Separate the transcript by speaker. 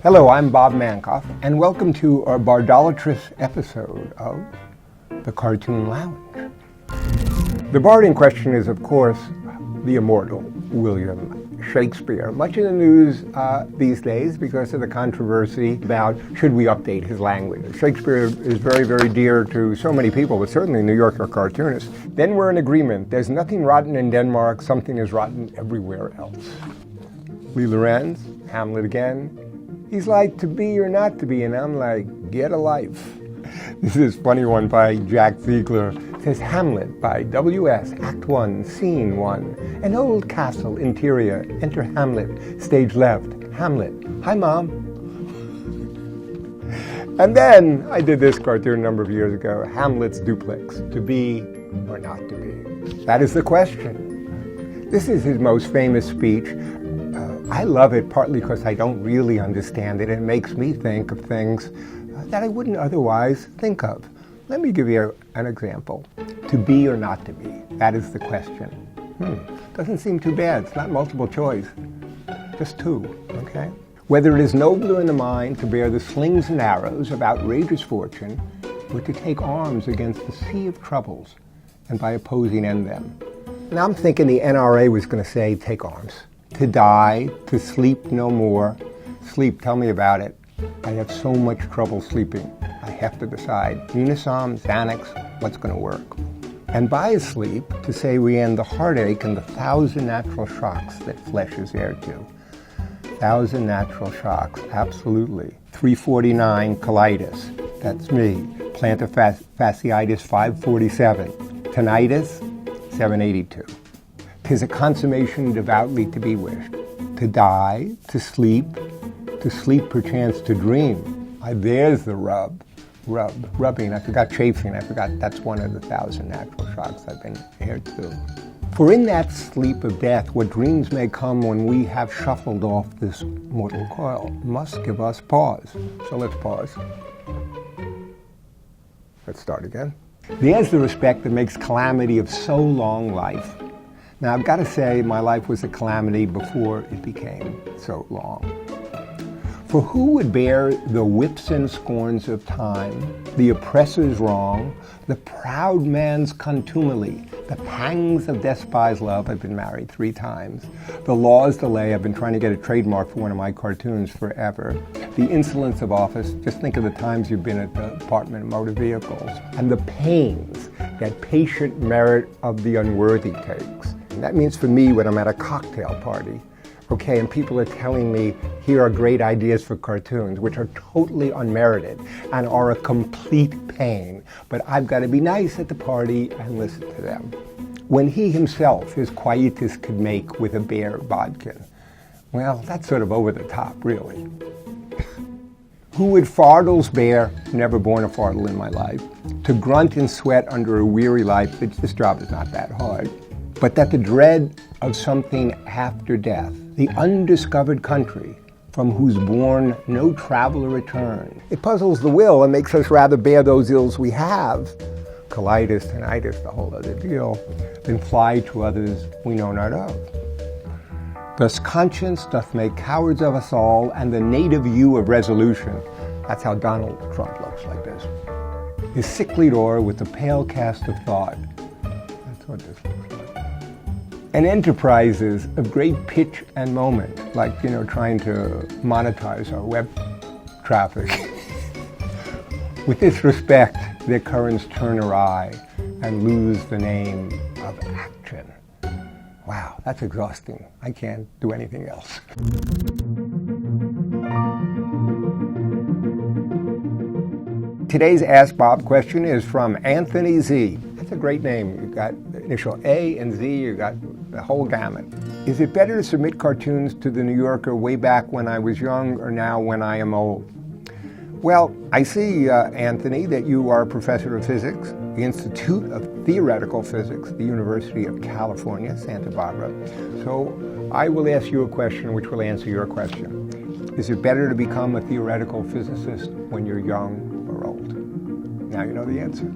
Speaker 1: Hello, I'm Bob Mankoff, and welcome to our bardolatrous episode of The Cartoon Lounge. The bard in question is, of course, the immortal William Shakespeare. Much in the news these days because of the controversy about should we update his language. Shakespeare is very, very dear to so many people, but certainly New Yorker cartoonists. Then we're in agreement. There's nothing rotten in Denmark, something is rotten everywhere else. Lee Lorenz, Hamlet again. He's like, to be or not to be, and I'm like, get a life. This is a funny one by Jack Ziegler. It says, Hamlet by W.S., Act 1, Scene 1. An old castle interior. Enter Hamlet. Stage left. Hamlet. Hi, Mom. And then I did this cartoon a number of years ago, Hamlet's Duplex. To be or not to be? That is the question. This is his most famous speech. I love it partly because I don't really understand it. It makes me think of things that I wouldn't otherwise think of. Let me give you an example. To be or not to be? That is the question. Doesn't seem too bad. It's not multiple choice. Just two, okay? Whether it is nobler in the mind to bear the slings and arrows of outrageous fortune, or to take arms against the sea of troubles, and by opposing end them. Now I'm thinking the NRA was going to say, take arms. To die, to sleep no more. Sleep, tell me about it. I have so much trouble sleeping. I have to decide. Unisom, Xanax, what's going to work? And by sleep, to say we end the heartache and the 1,000 natural shocks that flesh is heir to. 1,000 natural shocks, absolutely. 349, colitis, that's me. Plantar fasciitis, 547. Tinnitus, 782. 'Tis a consummation devoutly to be wished. To die, to sleep perchance to dream. There's the rub. Rubbing, I forgot chafing, that's one of the 1,000 natural shocks I've been heir to. For in that sleep of death, what dreams may come when we have shuffled off this mortal coil must give us pause. So let's pause. Let's start again. There's the respect that makes calamity of so long life. Now, I've got to say, my life was a calamity before it became so long. For who would bear the whips and scorns of time, the oppressor's wrong, the proud man's contumely, the pangs of despised love? I've been married 3 times. The law's delay, I've been trying to get a trademark for one of my cartoons forever. The insolence of office, just think of the times you've been at the Department of Motor Vehicles. And the pains that patient merit of the unworthy takes. And that means for me when I'm at a cocktail party, okay, and people are telling me, here are great ideas for cartoons, which are totally unmerited and are a complete pain. But I've got to be nice at the party and listen to them. When he himself, his quietus could make with a bare bodkin. Well, that's sort of over the top, really. Who would fardels bear, never born a fardel in my life, to grunt and sweat under a weary life, this job is not that hard. But that the dread of something after death, the undiscovered country from whose bourne no traveler return, it puzzles the will and makes us rather bear those ills we have, colitis, tinnitus, the whole other deal, than fly to others we know not of. Thus conscience doth make cowards of us all, and the native you of resolution, that's how Donald Trump looks like this, is sicklied o'er with the pale cast of thought. That's what this looks like. And enterprises of great pitch and moment, like, trying to monetize our web traffic. With this respect, their currents turn awry and lose the name of action. Wow, that's exhausting. I can't do anything else. Today's Ask Bob question is from Anthony Z. That's a great name. You've got the initial A and Z, you've got the whole gamut. Is it better to submit cartoons to the New Yorker way back when I was young or now when I am old? Well, I see, Anthony, that you are a professor of physics, the Institute of Theoretical Physics, the University of California, Santa Barbara. So I will ask you a question which will answer your question. Is it better to become a theoretical physicist when you're young or old? Now you know the answer.